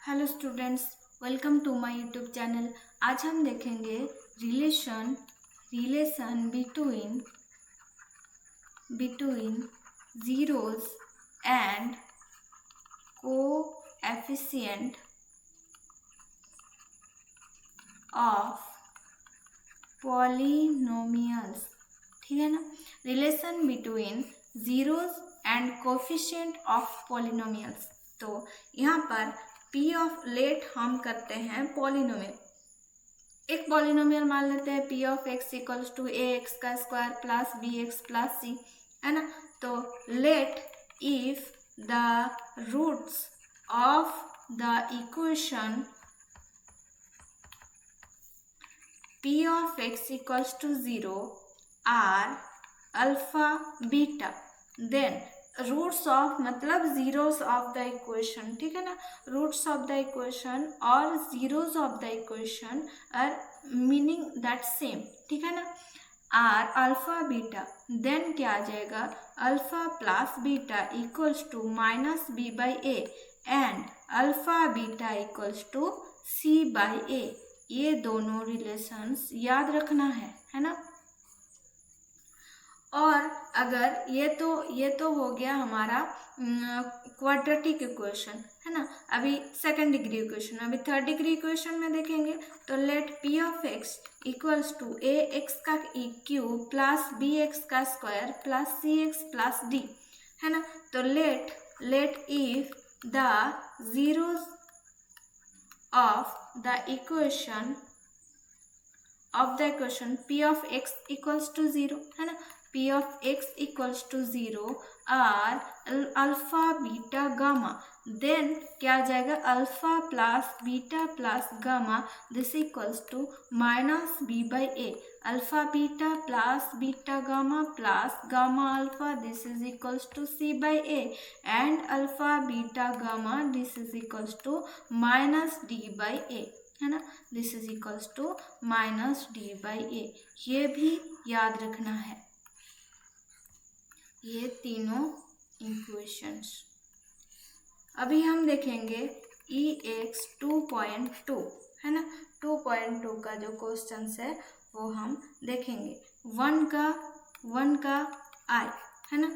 Hello students, welcome to my YouTube channel. आज हम देखेंगे relation between zeros and coefficient of polynomials. ठीक है ना। Relation between zeros and coefficient of polynomials. तो यहाँ पर P ऑफ लेट हम करते हैं पॉलिनोमियल। एक पॉलिनोमियल मान लेते हैं P of x equals to ax का square plus bx plus c, है ना। तो let if the roots of the equation P of x equals to 0 are alpha beta, then roots of मतलब zeros of the equation, ठीक है ना। Roots of the equation और zeros of the equation are meaning that same, ठीक है ना। R alpha beta, then क्या आ जाएगा alpha plus beta equals to minus B by A and alpha beta equals to C by A. ये दोनों relations याद रखना है ना। और अगर ये तो हो गया हमारा क्वाड्रेटिक इक्वेशन, है ना। अभी सेकंड डिग्री इक्वेशन, अभी थर्ड डिग्री इक्वेशन में देखेंगे तो let P of x equals to a x का क्यूब प्लस बी एक्स का square plus c x plus d, है ना। तो let if the zeros of the equation P of x equals to 0, है ना। P of x equals to 0 और alpha beta gamma, then क्या आ जाएगा alpha plus beta plus gamma this equals to minus B by A. Alpha beta plus beta gamma plus gamma alpha this is equals to C by A and alpha beta gamma this is equals to minus D by A, है ना। This is equals to minus D by A. ये भी याद रखना है, ये तीनों equations. अभी हम देखेंगे EX 2.2, है ना। 2.2 का जो क्वेश्चन है वो हम देखेंगे। वन का I, है ना।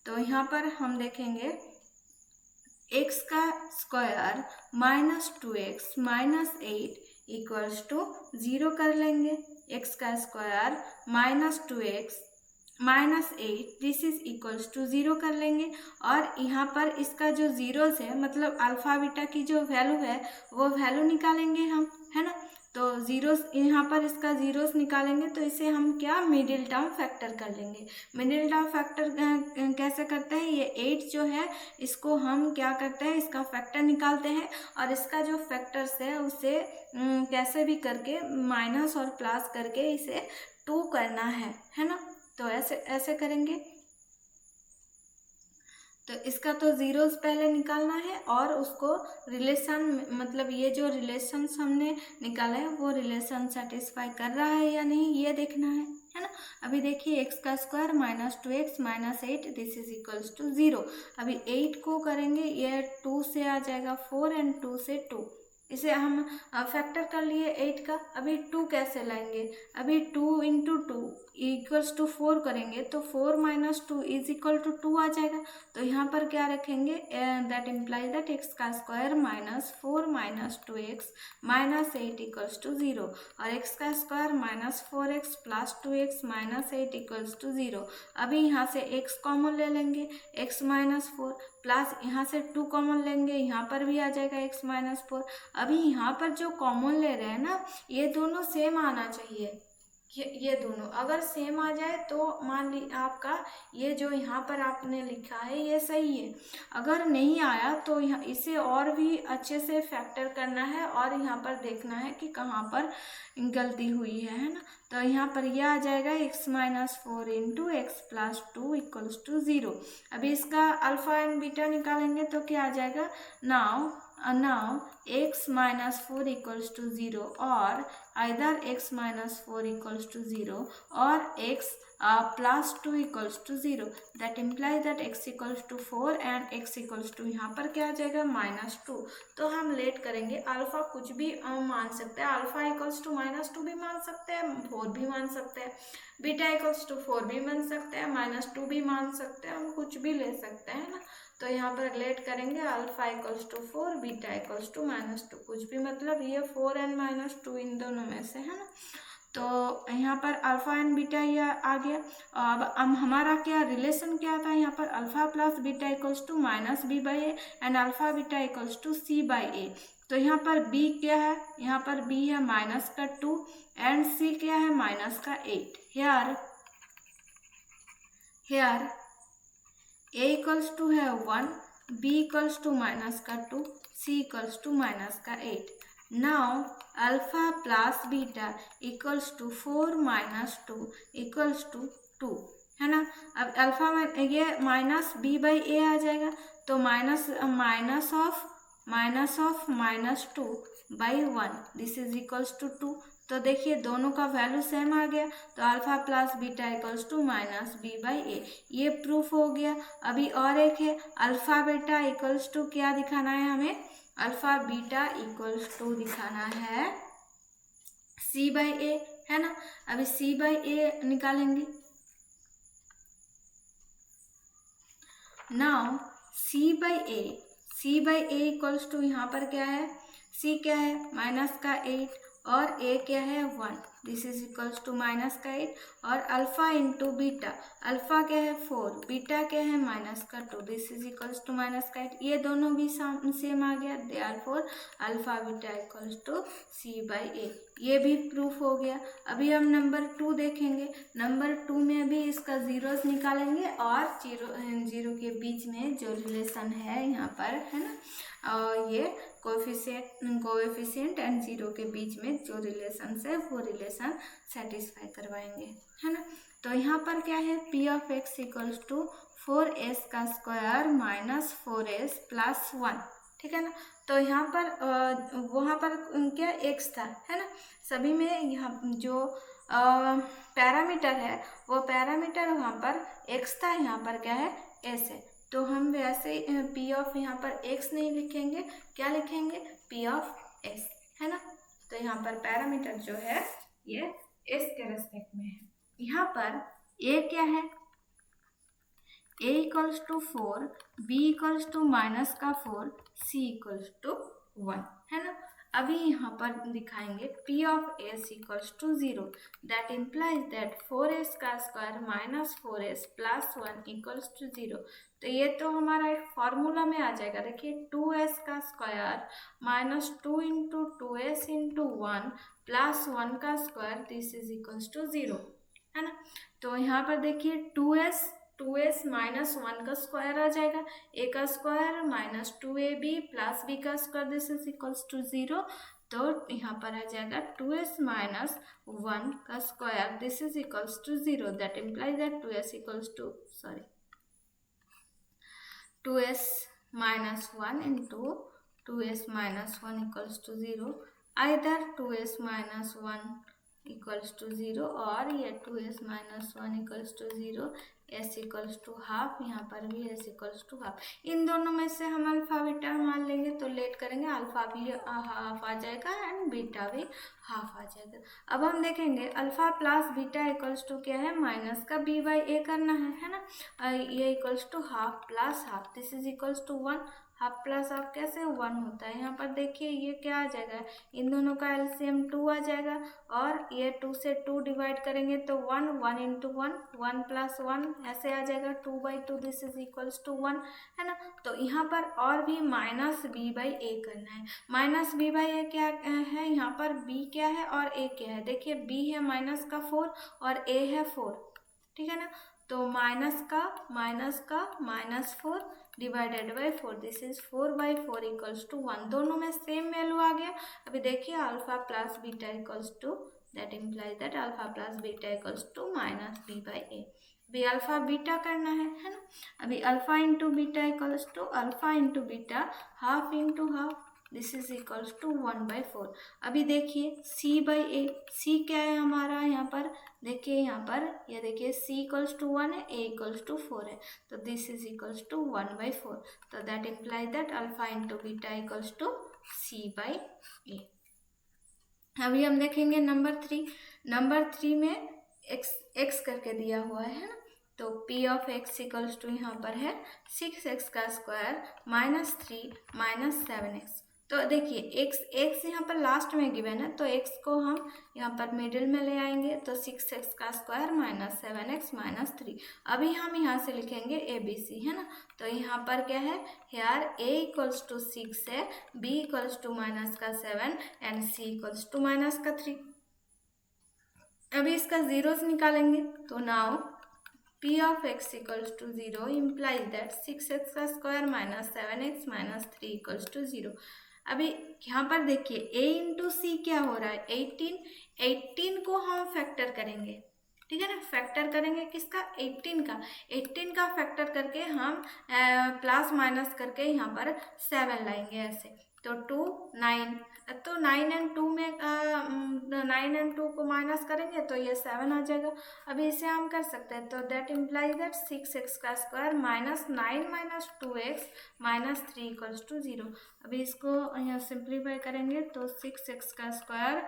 तो यहाँ पर हम देखेंगे x का square minus 2x minus 8 equals to 0 कर लेंगे। x का square minus 2x minus 8 this is equals to 0 कर लेंगे। और यहाँ पर इसका जो जीरोस है मतलब अल्फा बीटा की जो वैल्यू है वो वैल्यू निकालेंगे हम, है ना। तो जीरोस यहाँ पर इसका जीरोस निकालेंगे तो इसे हम क्या मिडिल टर्म फैक्टर कर लेंगे। मिडिल टर्म फैक्टर कैसे करते हैं, ये 8 जो है इसको हम क्या करते हैं इसका फैक्टर निकालते हैं और इसका जो फैक्टर्स है उसे कैसे भी करके माइनस और प्लस करके इसे 2 करना है ना। तो ऐसे करेंगे। तो इसका तो जीरोस पहले निकालना है और उसको रिलेशन मतलब ये जो रिलेशंस हमने निकाला है वो रिलेशन सेटिस्फाई कर रहा है या नहीं ये देखना है ना। अभी देखिए x का square minus 2x minus 8 this is equals to 0। अभी 8 को करेंगे, ये 2 से आ जाएगा 4 एंड 2 से 2, इसे हम फैक्टर कर लिए 8 का। अभी 2 कैसे लाएंगे, अभी 2 इंटू 2 इक्वल्स टू 4 करेंगे तो 4 माइनस 2 इज इक्वल टू 2 आ जाएगा। तो यहाँ पर क्या रखेंगे दैट इम्प्लाइज दैट x का square minus 4 minus 2x minus 8 equals to 0 और x का square minus 4x plus 2x minus 8 equals to 0। अभी यहाँ से x कॉमन ले लेंगे, x माइनस 4 प्लस यहाँ से 2 कॉमन लेंगे, यहाँ पर भी आ जाएगा x माइनस 4। अभी यहाँ पर जो कॉमन ले रहे हैं ना ये दोनों सेम आना चाहिए। ये दोनों अगर सेम आ जाए तो मान ली आपका ये जो यहाँ पर आपने लिखा है ये सही है। अगर नहीं आया तो यहाँ इसे और भी अच्छे से फैक्टर करना है और यहाँ पर देखना है कि कहाँ पर गलती हुई है ना। तो यहाँ पर यह आ जाएगा x minus 4 into x plus 2 equals to 0। अभी इसका अल्फा एंड बीटा निकालेंगे तो क्या आ जाएगा now x minus 4 equals to 0 or either x minus 4 equals to 0 or x plus 2 equals to 0, that implies that x equals to 4 and x equals to यहाँ पर क्या आ जाएगा -2। तो हम लेट करेंगे, अल्फा कुछ भी मान सकते हैं, अल्फा इक्वल्स टू -2 भी मान सकते हैं, 4 भी मान सकते हैं, बीटा इक्वल्स टू 4 भी मान सकते हैं, -2 भी मान सकते हैं, हम कुछ भी ले सकते हैं ना। तो यहाँ पर लेट करेंगे alpha equals to 4, beta equals to -2, कुछ भी मतलब ये 4 एंड -2 इन दोनों में से है ना। तो यहाँ पर अल्फा एंड बीटा ये आ गया। अब हमारा क्या रिलेशन क्या था, यहाँ पर alpha plus beta equals to -b/a and alpha beta equals to c/a। तो यहाँ पर b क्या है, यहाँ पर b है -2 एंड c क्या है -8। हेयर a इक्वल्स टू है 1, b equals to -2, c equals to -8। Now alpha plus beta equals to 4 -2 equals to 2 है ना। अब अल्फा में ये -b/a आ जाएगा, तो minus of -2/1 this is equals to 2। तो देखिए दोनों का वैल्यू सेम आ गया, तो alpha plus beta equals to -b/a, ये प्रूफ हो गया। अभी और एक है अल्फा बीटा इक्वल्स टू, क्या दिखाना है हमें, अल्फा बीटा इक्वल्स टू दिखाना है c/a है ना। अभी c/a निकालेंगे। नाउ c/a इक्वल्स टू यहाँ पर क्या है, c क्या है -8 और a क्या है 1, दिस इज इक्वल्स टू -8 और अल्फा इंटू बीटा, अल्फा क्या है 4, बीटा क्या है -2, दिस इज इक्वल्स टू -8, ये दोनों भी सेम आ गया, therefore alpha beta equals to c/a, ये भी प्रूफ हो गया। अभी हम नंबर 2 देखेंगे। नंबर 2 में भी इसका जीरोस निकालेंगे और जीरो के बीच में जो रिलेशन है यहाँ पर है ना, ये कोएफिशिएंट एंड जीरो के बीच में जो रिलेशन है वो रिलेशन सेटिस्फाई करवाएंगे है ना। तो यहाँ पर क्या है, p of x equals to 4s का स्क्वायर -4s प्लस 1, ठीक है ना। तो यहाँ पर वहाँ पर क्या x था है ना, सभी में यहाँ जो पैरामीटर है वो पैरामीटर वहाँ पर x था, यहाँ पर क्या है s है। तो हम वैसे p ऑफ यहाँ पर x नहीं लिखेंगे, क्या लिखेंगे p ऑफ s है ना। तो यहाँ पर पैरामीटर जो है ये s के रेस्पेक्ट में है। यहाँ पर a क्या है, a equals to 4, b equals to -4, c equals to 1 है ना। अभी यहाँ पर दिखाएंगे p of s equals to 0, that implies that 4s का square -4s plus 1 equals to 0। तो ये तो हमारा एक फॉर्मूला में आ जाएगा। देखिए 2s का square -2 into 2s into 1 plus 1 का square, this is equals to 0 है ना। तो यहाँ पर देखिए 2s -1 का स्क्वायर आ जाएगा, a का स्क्वायर -2ab प्लस b का square, this is equals to 0। तो यहाँ पर आ जाएगा 2s -1 का square, this is equals to 0, that implies that 2s equals to 2s -1 into 2s -1 equals to 0, either 2s -1 equals to 0 और ये 2s -1 equals to 0, s equals to half, यहाँ पर भी s इक्वल्स टू हाफ। इन दोनों में से हम अल्फा बीटा मान लेंगे, तो लेट करेंगे अल्फा भी हाफ आ जाएगा एंड बीटा भी हाफ आ जाएगा। अब हम देखेंगे alpha plus beta equals to क्या है, माइनस का b/a करना है ना। ये equals to half plus half, this is equals to 1, half plus half कैसे 1 होता है। यहाँ पर देखिए ये क्या आ जाएगा, इन दोनों का एलसीएम 2 आ जाएगा और ये 2 से 2 डिवाइड करेंगे तो 1 इंटू 1 प्लस 1 ऐसे आ जाएगा 2/2, दिस इज इक्वल्स टू 1 है ना। तो यहाँ पर और भी -b/a करना है। -b/a क्या है, यहाँ पर b क्या है और a क्या है। देखिए b है -4 और a है 4, ठीक है ना। तो माइनस का -4 divided by 4, this is 4/4 equals to 1, दोनों में सेम वैल्यू आ गया। अभी देखिए alpha plus beta equals to, that implies that alpha plus beta equals to -b/a। अभी अल्फा बीटा करना है ना। अभी alpha into beta equals to alpha into beta half into half, this is equals to 1/4। अभी देखिए c/a, c क्या है हमारा यहाँ पर, देखिए यहाँ पर ये देखिए c इक्वल्स टू 1 है, a इक्वल्स टू 4 है, तो दिस इज इक्वल्स टू 1/4। तो that implies that alpha into beta equals to c/a। अभी हम देखेंगे नंबर 3 में x करके दिया हुआ है ना, तो p of x equals to यहाँ पर है 6x का स्क्वायर माइनस 3 माइनस 7x। तो देखिए x यहाँ पर लास्ट में गिवन है, तो x को हम यहाँ पर मिडिल में ले आएंगे, तो 6x का स्क्वायर माइनस 7x माइनस 3। अभी हम यहाँ से लिखेंगे ABC है ना, तो यहाँ पर क्या है, हेयर a इक्वल्स टू 6 है, b इक्वल्स टू माइनस का 7 and c equals to minus का 3। अभी इसका जीरोस निकालेंगे, तो now p of x equals to 0 implies that 6x का square minus 7x minus 3 equals to 0। अभी यहाँ पर देखिए a इंटू सी क्या हो रहा है, 18 को हम फैक्टर करेंगे, ठीक है ना, फैक्टर करेंगे किसका, 18 का फैक्टर करके हम प्लस माइनस करके यहाँ पर 7 लाएंगे ऐसे, तो 2 9, तो 9 एंड 2 में 9 एंड 2 को माइनस करेंगे तो ये 7 आ जाएगा। अभी इसे हम कर सकते हैं, तो दैट इम्प्लाइज दैट 6x का square minus 9 minus 2x minus 3 equals to 0। अभी इसको यहाँ सिंप्लीफाई करेंगे, तो 6x का square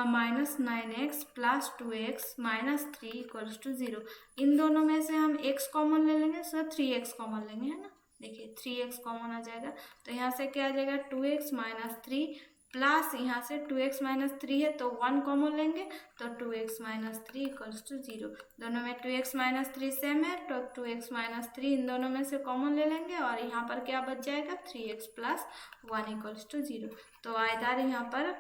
minus 9x plus 2x minus 3 equals to 0। इन दोनों में से हम x कॉमन ले लेंगे, सो 3x कॉमन लेंगे है ना, देखिए 3x कॉमन आ जाएगा, तो यहाँ से क्या आ जाएगा 2x माइनस 3 प्लस यहाँ से 2x माइनस 3 है तो 1 कॉमन लेंगे, तो 2x माइनस 3 इक्वल्स टू 0। दोनों में 2x माइनस 3 सेम है, तो 2x माइनस 3 इन दोनों में से कॉमन ले लेंगे और यहाँ पर क्या बच जाएगा 3x प्लस 1 इक्वल्स टू 0। तो आयदार यहाँ पर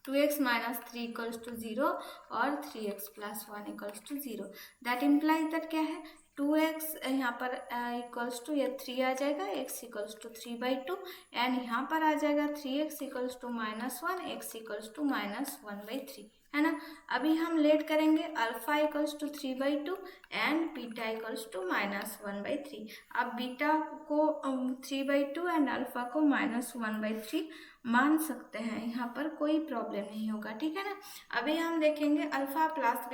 2x माइनस 3 इक्वल्स टू 0 और 3x plus 1 equals to 0। That implies that क्या है 2x यहाँ पर इक्वल्स टू ये 3 आ जाएगा, x इक्वल्स टू 3/2 एंड यहाँ पर आ जाएगा 3x equals to minus 1, x equals to minus 1/3 है ना। अभी हम लेट करेंगे alpha equals to 3/2 and beta equals to minus 1/3। अब बीटा को 3/2 एंड अल्फा को माइनस 1/3 मान सकते हैं, यहाँ पर कोई प्रॉब्लम नहीं होगा, ठीक है ना। अभी हम देखेंगे alpha plus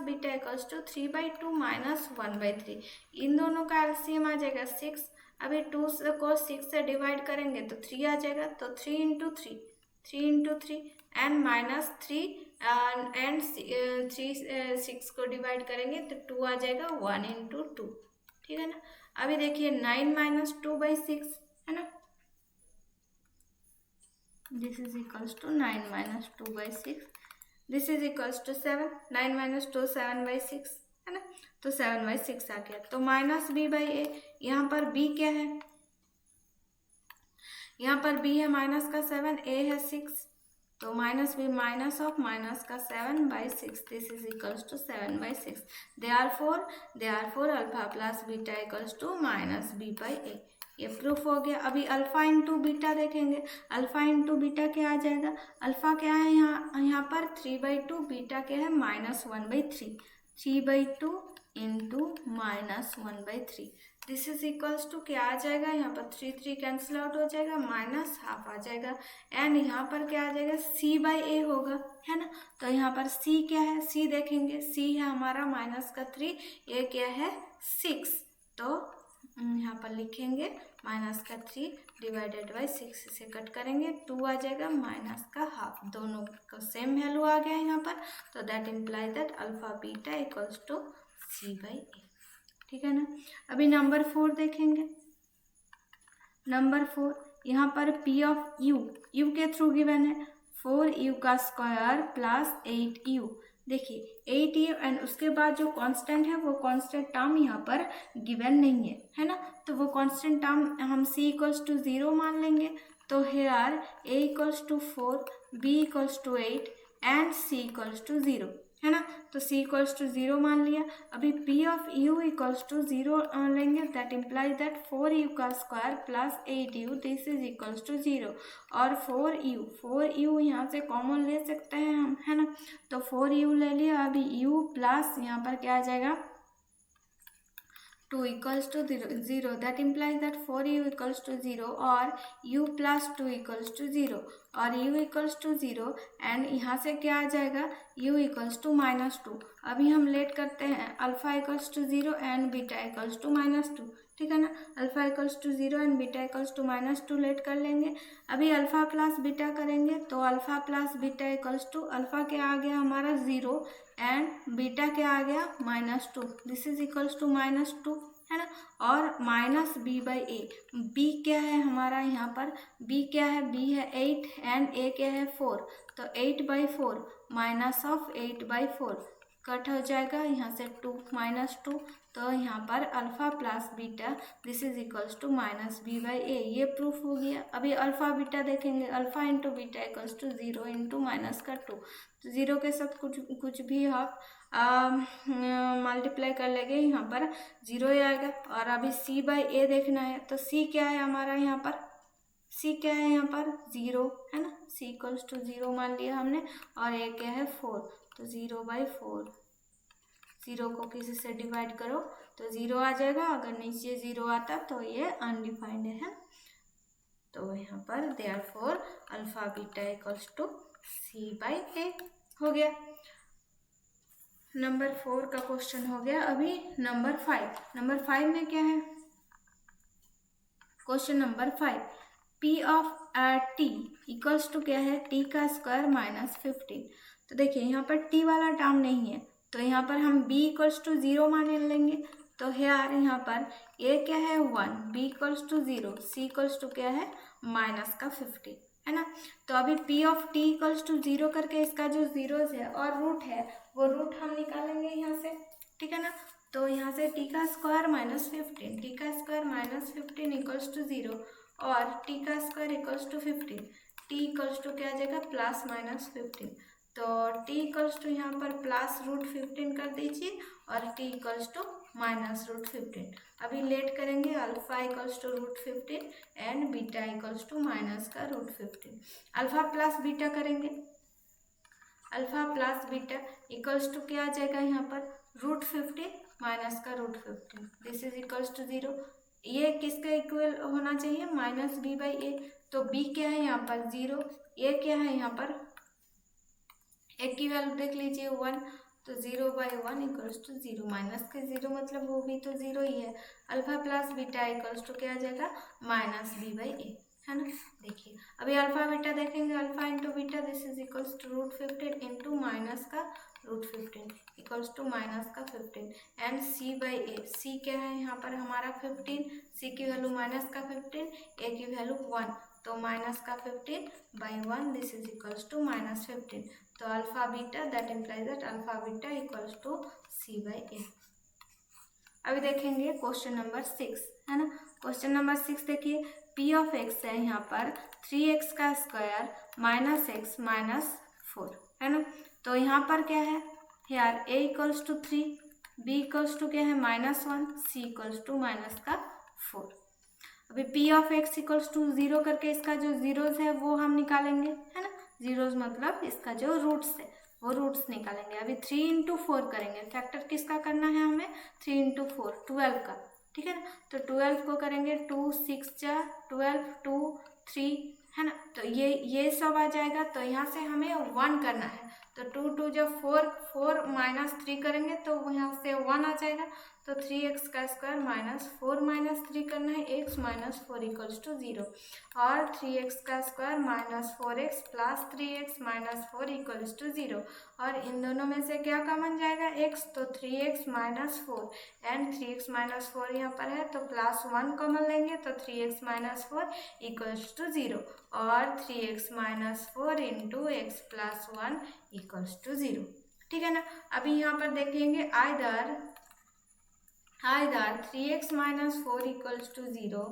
beta equals to 3/2 minus 1/3। इन दोनों का एलसीएम आ जाएगा 6। अभी 2 को 6 से डिवाइड करेंगे तो 3 आ जाएगा, तो 3 इंटू 3 एंड माइनस 3 एंड 6 को डिवाइड करेंगे तो 2 आ जाएगा, 1 इंटू 2, ठीक है ना। अभी देखिए 9 माइनस 2/6 है ना, this is equals to 9 minus 2/6, this is equals to 7, 9 minus 2 7/6 है ना, तो 7/6 आ गया। तो माइनस b/a, यहाँ पर b क्या है, यहाँ पर b है माइनस का 7, a है 6, तो minus b minus of minus का 7/6, this is equals to 7/6। Therefore alpha plus beta equals to minus b/a, ये प्रूफ हो गया। अभी अल्फा इंटू बीटा देखेंगे, अल्फा इंटू बीटा क्या आ जाएगा, अल्फा क्या है यहाँ पर 3/2, बीटा क्या है minus 1/3, 3/2 into minus 1/3, this is equals to क्या आ जाएगा, यहाँ पर 3 कैंसिल आउट हो जाएगा, माइनस हाफ आ जाएगा एंड यहाँ पर क्या आ जाएगा c/a होगा है ना। तो यहाँ पर c क्या है, c देखेंगे, c है हमारा माइनस का 3, a क्या है 6, तो यहाँ पर लिखेंगे माइनस का 3 डिवाइडेड बाई 6, इसे कट करेंगे 2 आ जाएगा माइनस का हाफ, दोनों का सेम वैल्यू आ गया यहाँ पर, तो that implies that alpha beta equals to c/a, ठीक है ना। अभी नंबर 4 देखेंगे, नंबर 4 यहाँ पर p ऑफ u के थ्रू गिवन है 4u का स्क्वायर प्लस 8u, देखिए 8u एंड उसके बाद जो कांस्टेंट है वो कांस्टेंट टर्म यहाँ पर गिवन नहीं है ना, तो वो कांस्टेंट टर्म हम c इक्वल्स टू 0 मान लेंगे, तो here a equals to 4, b equals to 8 and c equals to 0 है ना, तो c इक्वल्स टू 0 मान लिया। अभी p of u equals to 0 लेंगे, दैट इम्प्लाइज दैट 4u का square plus 8u, this is equals to 0 और 4u यहाँ से कॉमन ले सकते हैं हम है ना, तो 4u ले लिया। अभी u प्लस यहाँ पर क्या आ जाएगा 2 equals to 0, that implies that 4u equals to 0 or u plus 2 equals to 0 और u equals to 0 एंड यहाँ से क्या आ जाएगा u equals to -2। अभी हम लेट करते हैं alpha equals to 0 and beta equals to -2, ठीक है ना। Alpha equals to 0 and beta equals to -2 let कर लेंगे। अभी अल्फा प्लस बीटा करेंगे तो alpha plus beta equals to alpha क्या आ गया हमारा 0 एंड बीटा क्या आ गया -2, दिस इज इक्वल्स टू -2, है ना। और -b/a, b क्या है हमारा यहाँ पर, b क्या है, b है 8 एंड a क्या है 4, तो 8/4 -8/4 कट हो जाएगा यहाँ से 2 -2, तो यहाँ पर alpha plus beta this is equals to -b/a, ये प्रूफ हो गया। अभी अल्फा बीटा देखेंगे, alpha into beta equals to 0 into -2, तो 0 के साथ कुछ भी आप मल्टीप्लाई कर लेंगे, यहाँ पर 0 ही आएगा। और अभी c/a देखना है, तो c क्या है हमारा यहाँ पर, c क्या है यहाँ पर 0, है ना, c इक्वल्स टू 0 मान लिया हमने, और a क्या है 4, तो 0/4, 0 को किसी से डिवाइड करो तो 0 आ जाएगा, अगर नीचे 0 आता तो ये अनडिफाइंड है। तो यहाँ पर therefore alpha beta equals to c/a हो गया। नंबर 4 का क्वेश्चन हो गया। अभी नंबर 5 में क्या है, question number 5, p of t equals to क्या है, t का स्क्वायर -15। तो देखिए यहाँ पर t वाला टर्म नहीं है, तो यहाँ पर हम b इक्वल्स टू 0 मान लेंगे। तो यहाँ पर a क्या है 1, b equals to 0, c equals to क्या है -15, है ना। तो अभी p of t equals to 0 करके इसका जो जीरोस है और रूट है वो रूट हम निकालेंगे यहाँ से, ठीक है ना। तो यहाँ से t का स्क्वायर -15, t का स्क्वायर -15 इक्वल्स टू 0 और t का square equals to 15, t equals to क्या आ जाएगा +-15, तो t इक्वल्स टू यहाँ पर +√15 कर दीजिए और t इक्वल्स टू -√15। अभी लेट करेंगे alpha equals to √15 and beta equals to -√15। Alpha plus beta करेंगे, alpha plus beta equals to क्या आ जाएगा यहाँ पर √15 -√15, दिस इज इक्वल्स टू 0। ये किसका इक्वल होना चाहिए -b/a, तो b क्या है यहाँ पर 0, a क्या है यहाँ पर, a की वैल्यू देख लीजिए 1, तो 0/1 इक्वल्स टू 0, माइनस के 0 मतलब वो भी तो 0 ही है। Alpha plus beta equals to क्या आ जाएगा -b/a, है ना। देखिए अभी अल्फा बीटा देखेंगे, alpha into beta this is equals to √15 into -√15 equals to -15 and c/a, c क्या है यहाँ पर हमारा 15, c की वैल्यू -15, a की वैल्यू 1, तो -15/1 दिस इज इक्वल्स टू -15, तो alpha beta that implies that alpha beta equals to c/a। अभी देखेंगे क्वेश्चन नंबर 6, है ना। क्वेश्चन नंबर 6 देखिए, p ऑफ x है यहाँ पर 3x का स्क्वायर -x -4, है ना। तो यहाँ पर क्या है यार a equals to 3, b equals to क्या है -1, c इक्वल्स टू -4। अभी p of x equals to 0 करके इसका जो जीरोस है वो हम निकालेंगे, है ना। जीरोस मतलब इसका जो रूट्स है वो रूट्स निकालेंगे। अभी 3 × 4 करेंगे, फैक्टर किसका करना है हमें 3 × 4 12 का, ठीक है ना। तो 12 को करेंगे 2 6 जा 12 2 3, है ना। तो ये सब आ जाएगा, तो यहाँ से हमें 1 करना है, तो 2 2 जब 4 4 -3 करेंगे तो यहाँ से 1 आ जाएगा, तो 3x का स्क्वायर -4 -3 करना है, x -4 इक्वल्स टू 0 और 3x का square -4x plus 3x -4 equals to 0 और इन दोनों में से क्या कॉमन जाएगा x, तो 3x -4 एंड 3x -4 यहाँ पर है तो +1 कॉमन लेंगे, तो 3x -4 इक्वल्स टू 0 और 3x -4 into x +1 equals to 0, ठीक है ना। अभी यहाँ पर देखेंगे आइदर 3x -4 इक्वल्स टू 0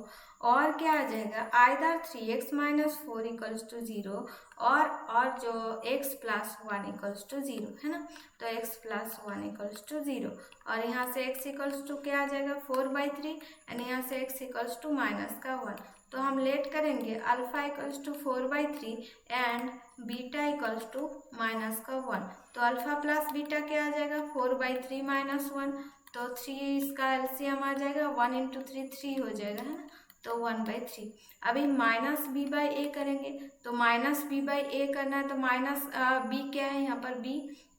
और क्या आ जाएगा आइदर 3x -4 इक्वल्स टू 0 और जो x +1 इक्वल्स टू 0, है ना। तो x +1 इक्वल्स टू 0 और यहाँ से x इक्वल्स टू क्या आ जाएगा 4/3 एंड यहाँ से x इक्वल्स टू -1, तो हम लेट करेंगे alpha equals to 4/3 and beta equals to -1, तो अल्फा प्लस बीटा क्या आ जाएगा 4/3 -1, तो 3 इसका एलसीएम आ जाएगा, 1 इंटू 3 3 हो जाएगा, है ना, तो 1/3। अभी माइनस बी बाई ए करेंगे, तो माइनस बी बाई ए करना है, तो माइनस बी क्या है यहाँ पर,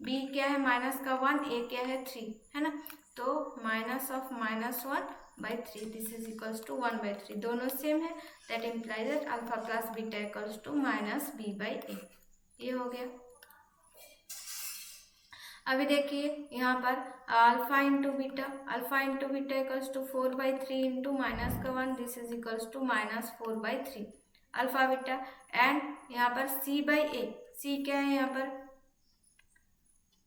बी क्या है माइनस का 1, ए क्या है 3, है ना, तो minus of -1/3 this is equals to 1/3, दोनों सेम है, that implies that alpha plus beta equals to minus B by A. ये हो गया। अभी देखिए यहाँ पर alpha into beta equals to 4/3 into minus का 1, this is equals to -4/3 alpha beta, and यहाँ पर c बाई ए, सी क्या है यहाँ पर,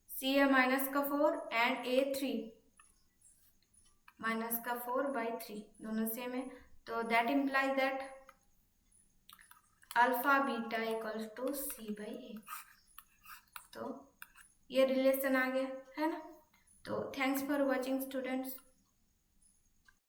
c है -4 एंड a 3, -4/3 दोनों सेम है, तो that implies that alpha beta equals to c by A. तो ये रिलेशन आ गया, है ना। तो थैंक्स फॉर वॉचिंग स्टूडेंट्स।